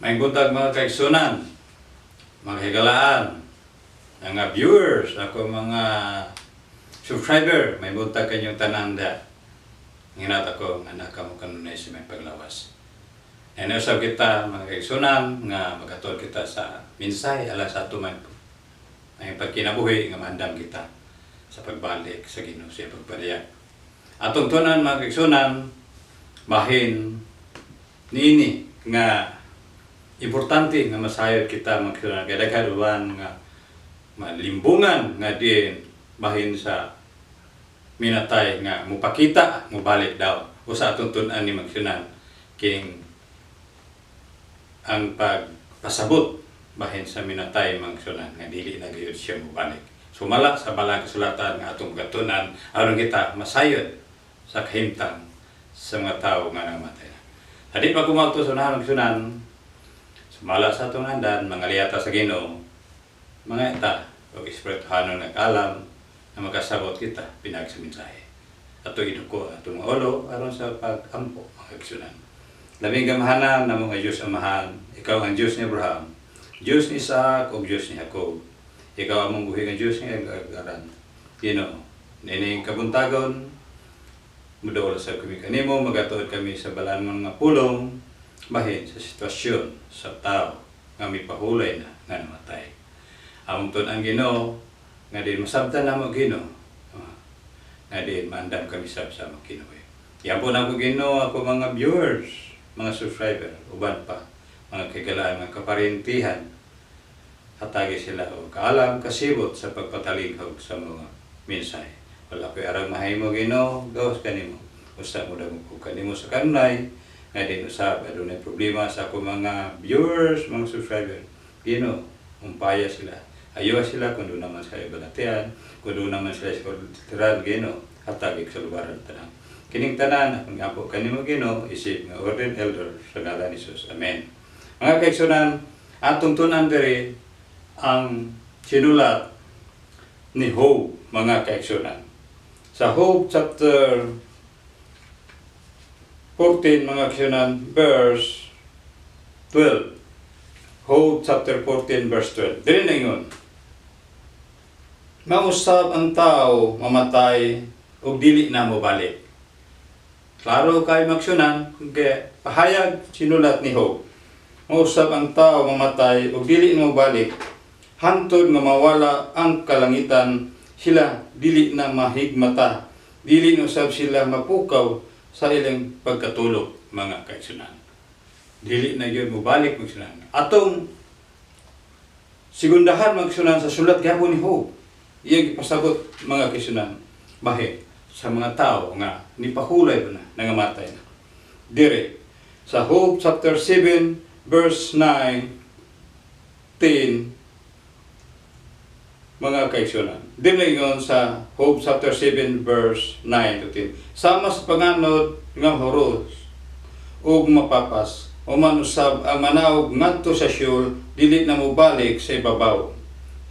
May buntag mga kaigsunan, mga higalaan, mga viewers, ako mga subscriber, may buntag kanyong tananda. Nginat ako, anak mo kanunay si may paglawas. Usab kita mga kaigsunan, nga magatod kita sa minsay, ala sa ato may pagkinabuhi, nga mandam kita sa pagbalik sa Ginoo sa pagpadayak. Atong tunan mga kaigsunan, bahin niini nga importante nga masayod kita magkaroon kay daghan nga malimbungan nga din bahin sa minatay nga mupakita mubalik daw usa atong tun-an ni magsunan king ang pagpasabot bahin sa minatay magsunan nga dili na gyud siya mubalik. Sumala sa balang kasulatan nga atong gatunan aron kita masayod sa kahimtang sa mga tawo nga namatay. Hadi pa kumauto sa magsunan sumala sa atong andan, mga liyata sa Ginoo, mga ita, o espirituhanong nag-alam, na makasabot kita, pinag sa mensahe. Ato inuko, atong mga ulo, aron sa pag-ampo, mga kaigsunan. Labing gamahanan na mga Diyos amahan, ikaw ang Diyos ni Abraham, Diyos ni Isaac, o Diyos ni Jacob. Ikaw ang buhi ng Diyos ni Agaran. Ginoo, nining kabuntagon, mudaol sa kami kanimo, magatuod kami sa balan mga pulong, bahin sa sitwasyon sa tao nga may pahulay na nga namatay. Among tun-an Ginoo nga din masabtan namo Ginoo. Nga din maandam kami sa Ginoo. Yan po na ko Ginoo ako mga viewers, mga subscriber, uban pa mga kagalaan, mga kaparintihan. Hatagi sila o kaalam kasibot sa pagpatalinghog sa mga mensahe. Wala ko'y arang mahimo Ginoo, gawas kanimo. Usa mo daw ko kanimo sa kanunay. Nga din usab, adunay problema sa ako mga viewers, mga subscriber. Ginoo, umpaya sila. Ayaw sila kung doon naman sila ibalatian, kung doon naman sila ibalatiran, Ginoo, hatagig sa lubaran tanan. Kining tanan, ang apo kanimo Ginoo, isip nga ordained elder sa ngalan ni Jesus. Amen. Mga kaigsunan, atong tunan diri ang sinulat ni Job, mga kaigsunan. Sa Job chapter 14 mga kaigsunan, verse 12. Job chapter 14 verse 12. Dili na yun. Mausab ang tao mamatay ug dili na mobalik. Klaro kay magsunan kay pahayag sinulat ni Job. Mausab ang tao mamatay ug dili na mobalik. Hantod nga mawala ang kalangitan, sila dili na mahigmata. Dili na usab sila mapukaw sa ilang pagkatulog, mga kaigsunan. Dili na yun mubalik magsunan. Atong sigundahan magsunan sa sulat gyapon ni Job. Iyang ipasabot mga kaigsunan bahe sa mga tao nga nipahulay na nangamatay na. Dire sa Job chapter 7 verse 9 10 mga kaigsunan. Dinlingon sa Job chapter 7 verse 9 to 10. Sama sa panganod nga horos ug mapapas o manusab ang manawag ngadto sa Sheol, dili na mobalik sa ibabaw.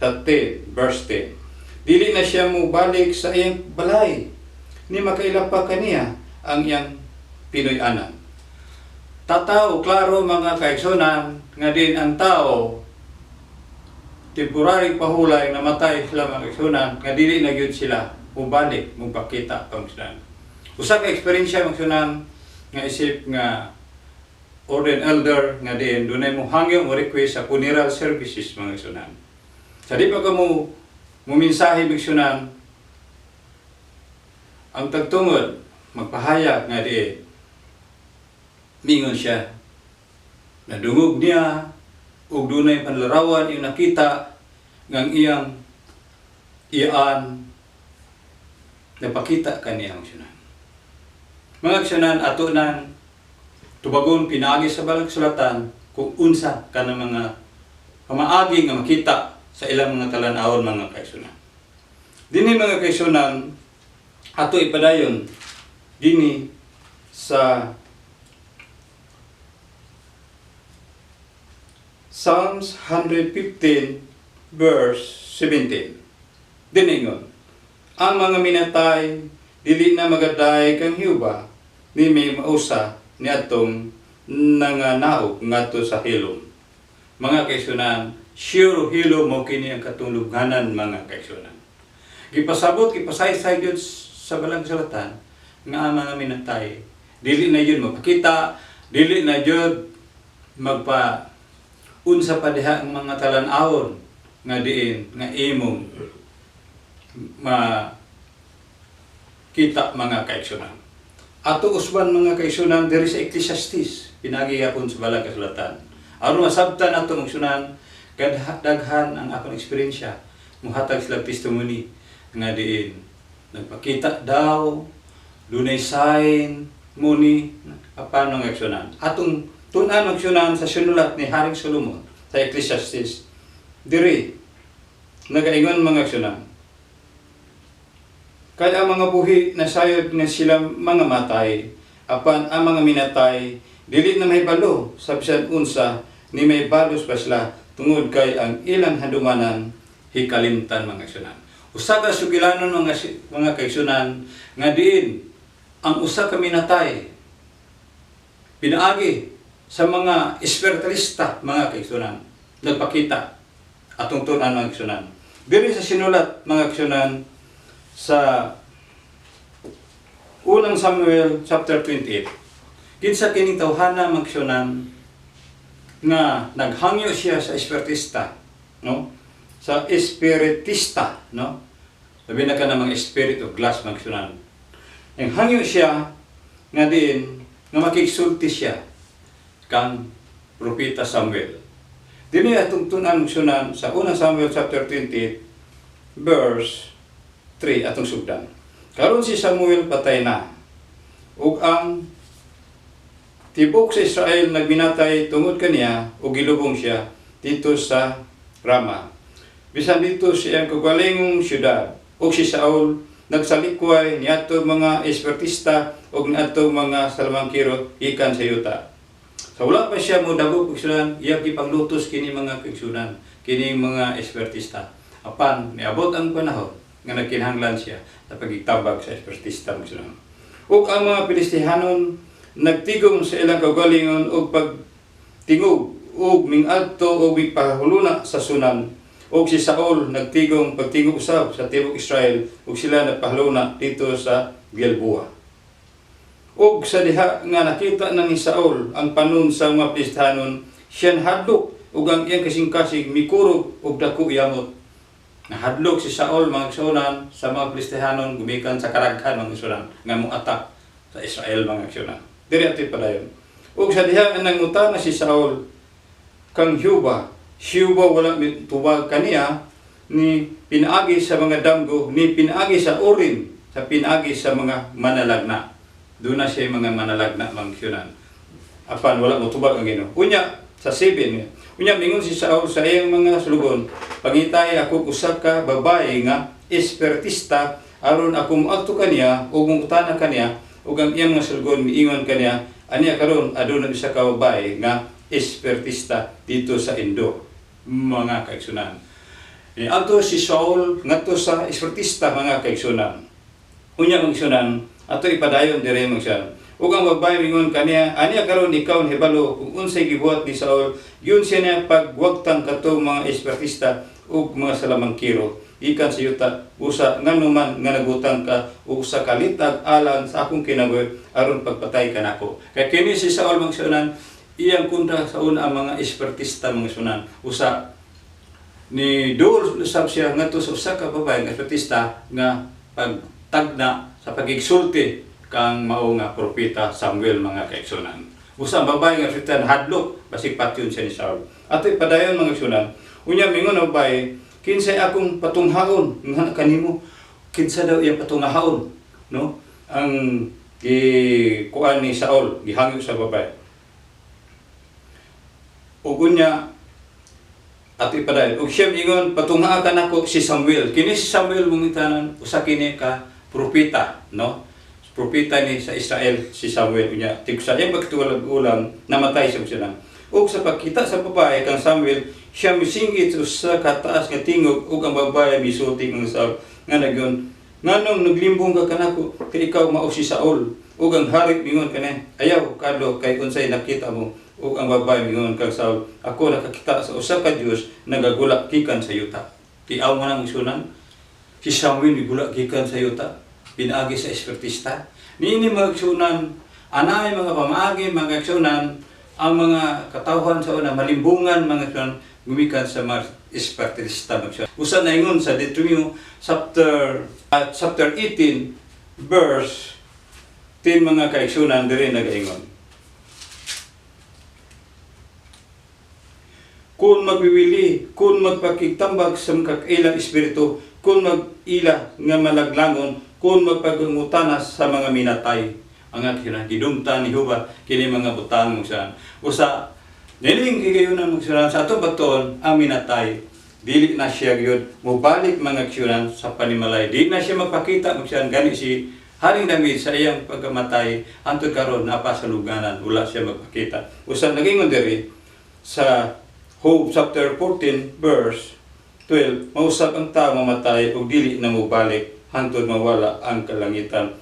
Sa 10 verse 10. Dili na siya mobalik sa iyang balay. Ni makailapa kaniya ang iyang Pinoy-anan. Tataw klaro mga kaigsunan nga din ang tao temporary pahulay namatay sila mga kaigsunan nga dili na gyud sila mubalik mupakita pangsunan. Usa ka eksperyensya magsunan nga isip nga ordained elder nga din dunay mo hangyo mo request sa funeral services mga kaigsunan. Sa di pa ka mo muminsahe magsunan ang tagtungod magpahayag nga di mingon siya nadungog niya ug dunay panlarawan yung nakita ngang iyang iyan napakita kaniyang sunan. Mga sunan ato nan tubagon pinaagi sa balang sulatan kung unsa kanang mga pamaagi nga makita sa ilang mga talan-awon mga kaigsunan. Dinhi mga kaigsunan ato ipadayon dinhi sa Psalms 115 verse 17. Diningon, ang mga minatay dili na magaday kang Hiuba ni may mausa ni atong nanganaog ngadto sa hilom. Mga kaigsunan, sure hilom mo kini ang katulunganan mga kaigsunan. Gipasabot, gipasaysay gyud sa balang kasulatan nga ang mga minatay dili na yun magpakita, dili na yun magpa unsa pa diha ang mga talan-awon nga diin nga imong kita mga kaigsunan. Ato usban mga kaigsunan diri sa Ecclesiastes pinagihapon sa balang kasulatan. Aron masabtan ato magsunan daghan ang akong eksperyensya muhatag sila testimony nga diin nagpakita daw dunay sign muni paano nga aksyonan. Atong tun-an aksyonan sa sinulat ni Haring Solomon sa Ecclesiastes diri nagaingon mga aksyonan. Kaya ang mga buhi na sayod nga sila mga matay apan ang mga minatay dili na may balo sa bisan unsa ni may balos pa sila tungod kay ang ilang hadumanan hikalimtan mga aksyonan. Usa ka sugilanon mga kaigsunan nga diin ang usa ka minatay pinaagi sa mga espiritalista mga kaigsunan nagpakita atong tun-an mga kaigsunan. Diri sa sinulat mga kaigsunan sa unang Samuel chapter 28 kinsa kining tawhana mga kaigsunan nga naghangyo siya sa espiritista, no? Sa espiritista, no? Sabi na ka ng mga spirit of glass mga kaigsunan. Ang hangyo siya nga din nga makigsulti siya kang propeta Samuel. Dini atong tun-an sunan sa unang Samuel chapter 28 verse 3 atong sugdan. Karon si Samuel patay na ug ang tibok sa Israel nagbinatay tungod kaniya ug gilubong siya dito sa Rama. Bisan dito siya kagalingong syudad ug si Saul nagsalikway niadto mga espiritista ug niadto mga salamangkiro ikan sa yuta. Sa wala pa siya mo dagog kaigsunan, iya gipanglutos kini mga kaigsunan, kini mga espiritista. Apan niabot ang panahon nga nagkinahanglan siya sa pagigtabag sa espiritista kaigsunan. Ug ang mga Pilistihanon nagtigom sa ilang kaugalingon ug pagtingog ug mingadto ug pahuluna sa sunan. Og si Saul nagtigong pagtingog usab sa tibok Israel ug sila nagpahaluna dito sa Gilboa. Og sa diha nga nakita na ni Saul ang panon sa mga Pilistihanon, siya hadlok ug ang iyang kasing-kasing mikurog og dako yamot. Nahadlok si Saul mga kaigsunan sa mga Pilistihanon gumikan sa karaghan mga kaigsunan nga moatak sa Israel mga kaigsunan. Diri atoy padayon. Og sa diha nga nangutana si Saul kang Hiuba wala tubag kaniya ni pinaagi sa mga damgo ni pinaagi sa urin sa pinaagi sa mga manalagna. Doon na siya mga manalagna mangsyunan. Apan wala mo tubag ang Ginoo. Unya sa 7 unya mingon si Saul sa iyang mga sulugon, pangitay ako usa ka babae nga espiritista aron ako moadto kaniya ug mungutana kaniya ug ang iyang mga sulugon miingon kaniya aniya karon aduna bisa ka babae nga espiritista dito sa Indo mga kaigsunan. Ato si Saul ngadto sa espiritista mga kaigsunan. Unya mga kaigsunan ato ipadayon dire mga kaigsunan. Ug ang babae mingon kaniya aniya karon ikaw hibalo kung unsay gibuhat ni Saul yun siya niya pagwagtang kato mga espiritista ug mga salamangkiro ikan sa yuta usa nganuman nga nagutang ka ug sa kalitag alang sa akong kinabuhi aron pagpatay kanako. Kay kini si Saul mga kaigsunan iyang kontra sa una ang mga espiritista mga sunan. Usa ni duol usab siya ngadto sa usa ka babae nga espiritista nga pagtagna sa pagigsulti kang mao nga propeta Samuel mga kaigsunan. Usa ang babae nga espiritista hadlok basig patyon siya ni Saul. Atoy padayon mga kaigsunan. Unya mingon ang babae, kinsay akong patunghaon nga kanimo? Kinsa daw iyang patunghaon, no? Ang kuan ni Saul gihangyo sa babae. Ug unya atoy padayon ug siya ingon patungha ka nako si Samuel. Kini si Samuel mungitanan usa kini ka propeta, no? Propeta ni sa Israel si Samuel unya tig sa iyang pagtulag ulang namatay siya. Ug sa pagkita sa babae kang Samuel siya misingit sa kataas nga tingog ug ang babae misulti ng Saul nga nagyon nganong naglimbong ka kanako kay ikaw mao si Saul ug ang hari mingon kani, ayaw kadlo kay unsay nakita mo, ug ang babae mingon kag Saul, ako nakakita sa usa ka Dios nagagula gikan sa yuta. Tiaw man ang isunan, si Samuel gula gikan sa yuta, pinaagi sa espiritista. Niini magsunan, anay mga pamaagi, mga igsunan, ang mga katawhan sa una, malimbungan mga igsunan, gumikan sa mga espiritista magsunan. Usa na ingon sa Deuteronomy chapter 18 verse 10 mga kaigsunan diri nagaingon. Kung magwiwili, kung magpakigtambag sa kakailang espiritu, kung mag-ila nga malaglangon, kung magpagungutanas sa mga minatay, ang aking gidumtan ni Huba, kini mga butang mong saan. Usa, niling kigayunan mong saan, sa atong baton, ang minatay, dili na siya yun, mubalik mga aksyonan sa panimalay. Dili na siya magpakita mong saan, gani si Haring David sa iyang pagkamatay, antod karon apa sa luganan, wala siya magpakita. Usa, nagingon diri, sa Job chapter 14 verse 12, mausap ang tao mamatay ug dili na mobalik hangtod mawala ang kalangitan.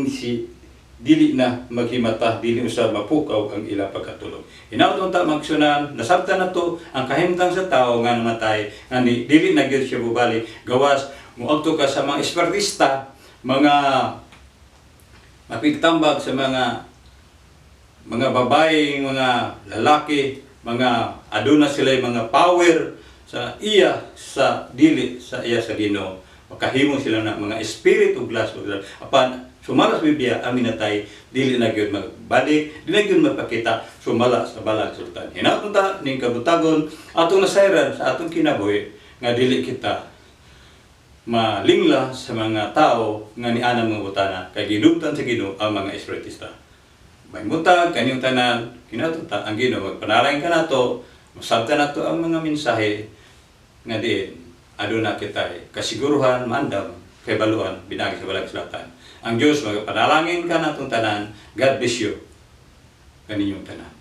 Si dili na maghimata, dili usab mapukaw ang ila pagkatulog. Hinautong ta magsunan, nasabtan na to ang kahimtang sa tao nga namatay, nga dili na gyud siya mobalik. Gawas moadto ka sa mga espiritista, mga mapigtambag sa mga babae, mga lalaki, mga aduna sila mga power sa iya sa dili sa iya sa Ginoo. Makahimo sila na mga spirit ug glass ug apan sumala sa Biblia ang minatay dili na gyud magbalik, dili na gyud magpakita, sumala sa balang sultan. Hinaut ta ning kabutagon atong nasayran sa atong kinabuhi nga dili kita malingla sa mga tao nga niana mga butana kay gidumtan sa Ginoo ang mga espiritista. May mutag kaniung tanan, kinatuta ang Ginoo magpanalangin ka nato, masabtan nato ang mga mensahe nga diin aduna kita kasiguruhan mandam kay baluan binagi sa balang sulatan. Ang Dios magpanalangin ka natong tanan. God bless you. Kaninyong tanan.